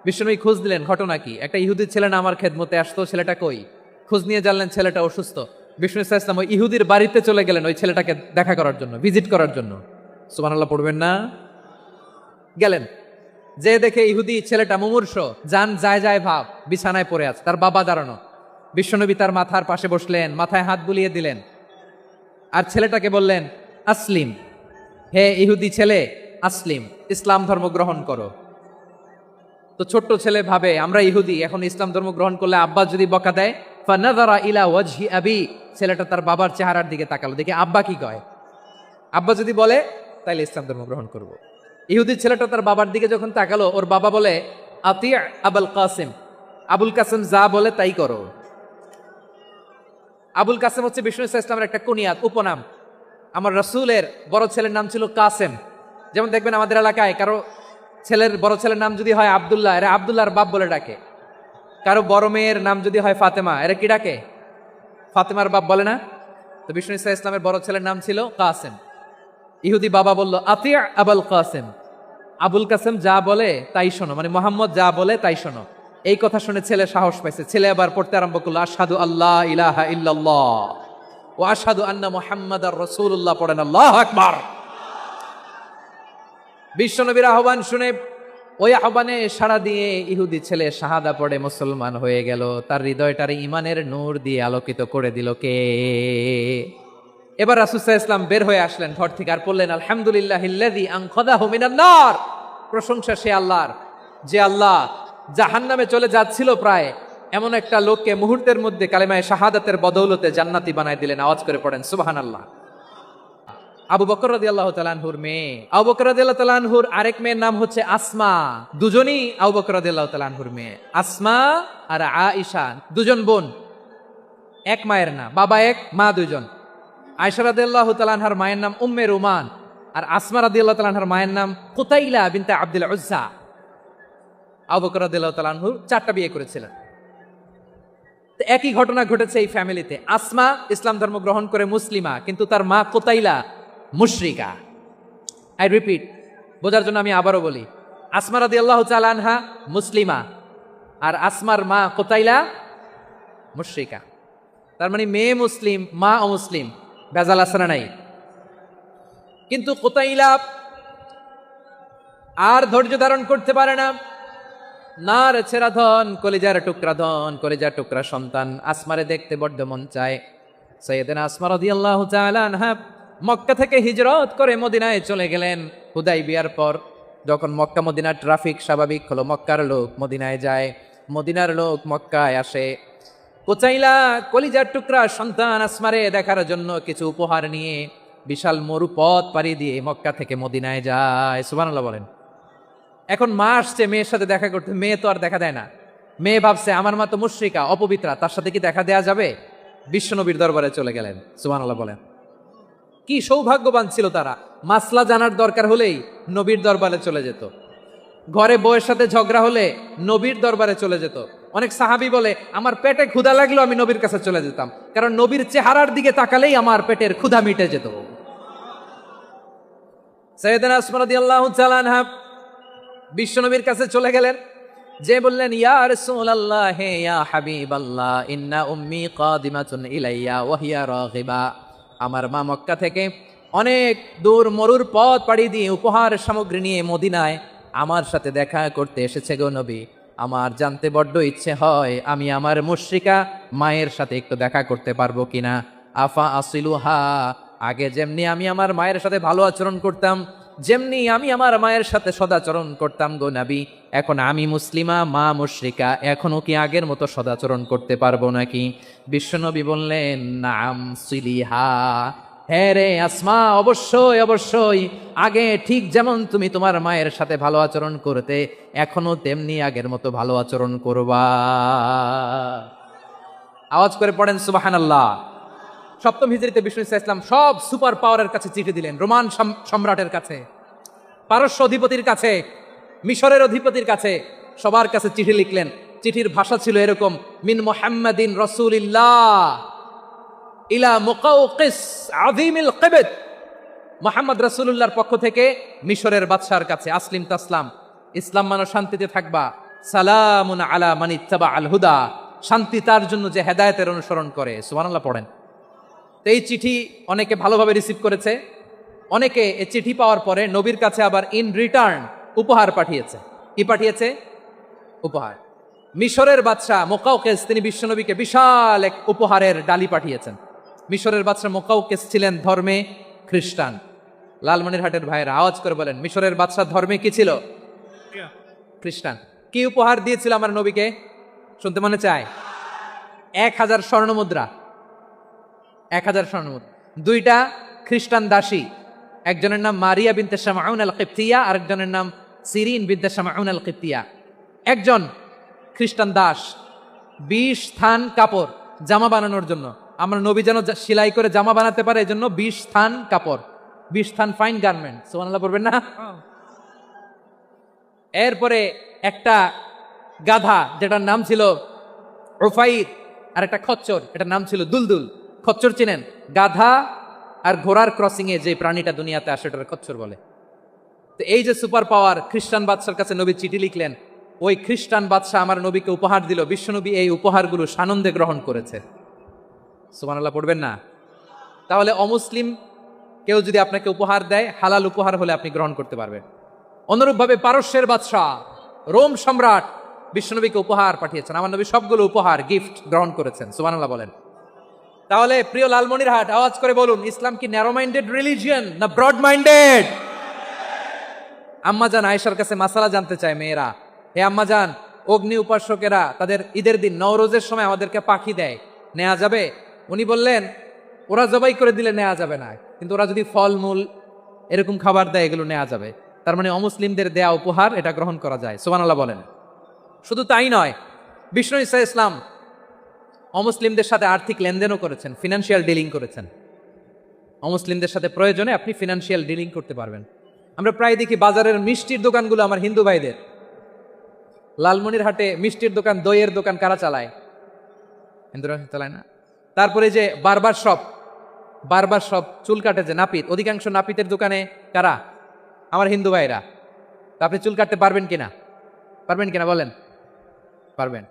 বিশ্বনবী খোঁজ দিলেন, ঘটনা কি? একটা ইহুদি ছেলে না আমার খেদমতে আসতো, ছেলেটা কই? খোঁজ নিয়ে জানলেন ছেলেটা অসুস্থ। বিষ্ণু ইসা ইসলাম ওই ইহুদির বাড়িতে চলে গেলেন ওই ছেলেটাকে দেখা করার জন্য, ভিজিট করার জন্য। সুবহানাল্লাহ পড়বেন না? গেলেন, যে দেখে ইহুদি ছেলেটা মুমূর্ষ, যান যায় যায় ভাব, বিছানায় পড়ে আছে, তার বাবা দাঁড়ানো। বিশ্বনবী তার মাথার পাশে বসলেন, মাথায় হাত বুলিয়ে দিলেন, আর ছেলেটাকে বললেন, আসলিম, হে ইহুদি ছেলে, আসলিম, ইসলাম ধর্ম গ্রহণ করো। তো ছোট্ট ছেলে ভাবে আমরা ইহুদি, এখন ইসলাম ধর্ম গ্রহণ করলে আব্বা যদি বকা দেয়, ফানাযারা ইলা ওয়াজহি আবি, ছেলেটা তার বাবার চেহারার দিকে তাকালো, দেখে আব্বা কি কয়। আব্বা যদি বলে তাইলে ইসলাম ধর্ম গ্রহণ করব। ইহুদি ছেলেটা তার বাবার দিকে যখন তাকালো, ওর বাবা বলে, আতি আবুল কাসিম, আবুল কাসিম যা বলে তাই করো। আবুল কাসিম হচ্ছে বিষ্ণু ইসলামের একটা কুনিয়াত, উপনাম। আমার রাসূলের বড় ছেলের নাম ছিল কাসেম। যেমন দেখবেন আমাদের এলাকায় কারো ছেলের বড় ছেলের নাম যদি হয় আব্দুল্লাহ, এরা আব্দুল্লাহর বাপ বলে ডাকে। কারো বড় মেয়ের নাম যদি হয় ফাতেমা, এরা কি ডাকে? ফাতেমার বাপ বলে না? তো বিষ্ণু ইসলামের বড় ছেলের নাম ছিল কাসেম। ইহুদি বাবা বলল, আতি আবুল কাসেম, আবুল কাসেম যা বলে তাই শোনো, মানে মোহাম্মদ যা বলে তাই শোনো। এই কথা শুনে ছেলে সাহস পাইছে, ছেলে আবার পড়তে আরম্ভ করলো, আশহাদু আল্লাহ ইলাহা ইল্লাল্লাহ ওয়া আশহাদু আন্না মুহাম্মাদার রাসূলুল্লাহ, পড়েন আল্লাহু আকবার। বিশ্বনবীর আহ্বান শুনে ওই আহ্বানে সাড়া দিয়ে ইহুদি ছেলে শাহাদা পড়ে মুসলমান হয়ে গেল। তার হৃদয়টারে ইমানের নূর দিয়ে আলোকিত করে দিল কে? এবার রাসূল সাল্লাল্লাহু আলাইহি ওয়াসাল্লাম বের হয়ে আসলেন ঘর থেকে, আর বললেন, আলহামদুলিল্লাহিল্লাযী আনকাযাহু মিনান নার, প্রশংসা সে আল্লাহর, যে আল্লাহ জাহান্নামে চলে যাচ্ছিল প্রায় এমন একটা লোককে মুহূর্তের মধ্যে কালেমায়ে শাহাদাতের বদৌলতে জান্নাতি বানায় দিলেন। আওয়াজ করে পড়েন সুবহানাল্লাহ। আবু বকর রাদিয়াল্লাহু তাআলা আনহুর মেয়ে, আবু বকর রাদিয়াল্লাহু তাআলা আনহুর আরেক মেয়ের নাম হচ্ছে আসমা। দুজনই আবু বকর রাদিয়াল্লাহু তাআলা আনহুর মেয়ে। আসমা আর আয়েশা দুজন বোন, এক মায়ের না, বাবা এক মা দুজন। আয়েশা রাদিয়াল্লাহু তাআলা আনহার মায়ের নাম উম্মে রুমান, আর আসমা রাদিয়াল্লাহু তাআলা আনহার মায়ের নাম কুতাইলা বিনতে আব্দুল উজ্জা। আবু বকর রাদিয়াল্লাহু তাআলা আনহু 4টা বিয়ে করেছিলেন। তো একই ঘটনা ঘটেছে এই ফ্যামিলিতে। আসমা ইসলাম ধর্ম গ্রহণ করে মুসলিমা, কিন্তু তার মা কুতাইলা মুশরিকা। আই রিপিট, বোঝার জন্য আমি আবারও বলি, আসমা রাদিয়াল্লাহু তাআলা আনহা মুসলিমা, আর আসমার মা কুতাইলা মুশরিকা। তার মানে মেয়ে মুসলিম, মা অমুসলিম, ভেজাল আছে না নাই? কিন্তু কুতাইলা আর ধৈর্য ধারণ করতে পারে না। নার ছেড়া ধন, কলিজার টুকরা ধন, কলিজার টুকরা সন্তান আসমারে দেখতে বড্ড মন চায়। সাইয়েদানা আসমা রাদিয়াল্লাহু তাআলা আনহা মক্কা থেকে হিজরত করে মদিনায় চলে গেলেন। হুদাইবিয়ার পর যখন মক্কা মদিনার ট্রাফিক স্বাভাবিক হলো, মক্কার লোক মদিনায় যায়, মদিনার লোক মক্কায় আসে। কুতাইলা কলিজার টুকরা সন্তান আসমারে দেখার জন্য কিছু উপহার নিয়ে বিশাল মরু পথ পাড়ি দিয়ে মক্কা থেকে মদিনায় যায়। সুবহানাল্লাহ বলেন। এখন মা আসছে মেয়ের সাথে দেখা করতে, মেয়ে তো আর দেখা দেয় না। মেয়ে ভাবছে আমার মা তো মুশরিকা, অপবিত্রা, তার সাথে কি দেখা দেয়া যাবে? বিশ্বনবীর দরবারে চলে গেলেন। সুবহানাল্লাহ বলেন। কি সৌভাগ্যবান ছিল তারা, মাসলা জানার দরকার হলেই নবীর দরবারে চলে যেত। ঘরে বউয়ের সাথে ঝগড়া হলে নবীর দরবারে চলে যেত। অনেক সাহাবী বলে, আমার পেটে ক্ষুধা লাগলো আমি নবীর কাছে চলে যেতাম, কারণ নবীর চেহারার দিকে তাকালেই আমার পেটের ক্ষুধা মিটে যেত। সাইয়েদানা আসমা রাদিয়াল্লাহু তাআলা আনহা বিশ্বনবীর কাছে চলে গেলেন, যে বললেন, ইয়া রাসূলুল্লাহ, হে ইয়া হাবিবাল্লাহ, ইন্না উম্মি কাদিমাতুন ইলাইয়া ওয়া হিয়া রাগিবা, আমার মা মক্কা থেকে অনেক দূর মরুর পথ পাড়ি দিয়ে উপহার সামগ্রী নিয়ে মদিনায় আমার সাথে দেখা করতে এসেছে গো নবী। আমার জানতে বড্ড ইচ্ছে হয় আমি আমার মুশরিকা মায়ের সাথে একটু দেখা করতে পারবো কিনা। আফা আসিলুহা, আগে যেমনি আমি আমার মায়ের সাথে ভালো আচরণ করতাম, যেমনি আমি আমার মায়ের সাথে সদাচরণ করতাম গো নবী, এখন আমি মুসলিমা, মা মুশরিকা, এখনো কি আগের মতো সদাচরণ করতে পারবো নাকি? বিশ্বনবী বললেন, নাম সিলিহা, হ্যাঁ রে আসমা, অবশ্যই অবশ্যই, আগে ঠিক যেমন তুমি তোমার মায়ের সাথে ভালো আচরণ করতে, এখনো তেমনি আগের মতো ভালো আচরণ করবা। আওয়াজ করে পড়েন সুবহানাল্লাহ। সপ্তম হিজরিতে বিষ্ণু ইসলাম সব সুপার পাওয়ারের কাছে চিঠি দিলেন। রোমান সম্রাটের কাছে, পারস্য অধিপতির কাছে, মিশরের অধিপতির কাছে, সবার কাছে চিঠি লিখলেন। চিঠির ভাষা ছিল এরকম, মিন মুহাম্মাদিন রাসূলিল্লাহ ইলা মুকাউকিস আযীমিল কিবত, মুহাম্মদ রাসূলুল্লাহর পক্ষ থেকে মিশরের বাদশার কাছে, আসলিম তাসলাম, ইসলাম মানো শান্তিতে থাকবা, সালামুন আলা মান ইত্তাবা আল হুদা, শান্তি তার জন্য যে হেদায়েতের অনুসরণ করে। সুবহানাল্লাহ পড়েন। তো এই চিঠি অনেকে ভালোভাবে রিসিভ করেছে, অনেকে এই চিঠি পাওয়ার পরে নবীর কাছে আবার ইন রিটার্ন উপহার পাঠিয়েছে। কি পাঠিয়েছে? উপহার। মিশরের বাদশাহ মুকাউকেস তিনি বিশ্বনবীকে বিশাল এক উপহারের ডালি পাঠিয়েছেন। মিশরের বাদশাহ মুকাউকেস ছিলেন ধর্মে খ্রিস্টান। লালমনিরহাটের ভাইয়েরা আওয়াজ করে বলেন, মিশরের বাদশাহ ধর্মে কি ছিল? খ্রিস্টান। কি উপহার দিয়েছিল আমার নবীকে? শুনতে মনে চায়? 1000 স্বর্ণমুদ্রা। 1000 স্বর্ণমুদ্রা। 2টা খ্রিস্টান দাসী, একজনের নাম মারিয়া বিনতে শামাউন আল কিবতিয়া, আরেকজনের নাম সিরিন বিনতে শামাউন আল কিবতিয়া। একজন খ্রিস্টান দাস 20 থান কাপড় জামা বানানোর জন্য, আমরা নবী যেন সেলাই করে জামা বানাতে পারে এজন্য 20 থান কাপড়, 20 থান ফাইন গার্মেন্ট। সুবহানাল্লাহ পড়বেন না? এরপরে একটা গাধা যেটার নাম ছিল উফাইর, আর একটা খচ্চর এটার নাম ছিল দুলদুল। খচ্চর চিনেন? গাধা আর ঘোড়ার ক্রসিং এ যে প্রাণীটা দুনিয়াতে আসে ওটার খচ্চর বলে। তো এই যে সুপার পাওয়ার খ্রিস্টান বাদশার কাছে নবী চিঠি লিখলেন, ওই খ্রিস্টান বাদশা আমার নবীকে উপহার দিল। বিশ্বনবী এই উপহারগুলো সানন্দে গ্রহণ করেছে। সুবহানাল্লাহ পড়বেন না? তাহলে অমুসলিম কেউ যদি আপনাকে উপহার দেয়, হালাল উপহার হলে আপনি গ্রহণ করতে পারবেন। অনুরূপভাবে পারস্যের বাদশাহ রোম সম্রাট বিশ্বনবীকে উপহার পাঠিয়েছেন। আমার নবী সবগুলো উপহার গিফট গ্রহণ করেছেন। সুবহানাল্লাহ বলেন। তাহলে প্রিয় লালমনিরহাট আওয়াজ করে বলুন, ইসলাম কি ন্যারো মাইন্ডেড রিলিজিয়ন না ব্রড মাইন্ডেড? আম্মাজান আয়েশার কাছে মাসালা জানতে চায় মেয়েরা, হে আম্মাজান, অগ্নি উপাসকেরা তাদের ঈদের দিন নওরোজের সময় আমাদেরকে পাখি দেয়, নেওয়া যাবে? উনি বললেন, ওরা জবাই করে দিলে নেওয়া যাবে না, কিন্তু ওরা যদি ফলমূল এরকম খাবার দেয় এগুলো নেওয়া যাবে। তার মানে অমুসলিমদের দেয়া উপহার এটা গ্রহণ করা যায়। সুবহানাল্লাহ বলেন। শুধু তাই নয়, বিষ্ণু ঈসা ইসলাম অমুসলিমদের সাথে আর্থিক লেনদেনও করেছেন, ফিনান্সিয়াল ডিলিং করেছেন। অমুসলিমদের সাথে প্রয়োজনে আপনি ফিনান্সিয়াল ডিলিং করতে পারবেন। আমরা প্রায় দেখি বাজারের মিষ্টির দোকানগুলো আমার হিন্দু ভাইদের। লালমনিরহাটে মিষ্টির দোকান, দইয়ের দোকান কারা চালায়? হিন্দুরা চালায় না? তারপরে যে বারবার শপ, চুল কাটে যে নাপিত, অধিকাংশ নাপিতের দোকানে কারা? আমার হিন্দু ভাইরা। তা আপনি চুল কাটতে পারবেন কিনা? বলেন। পারবেন।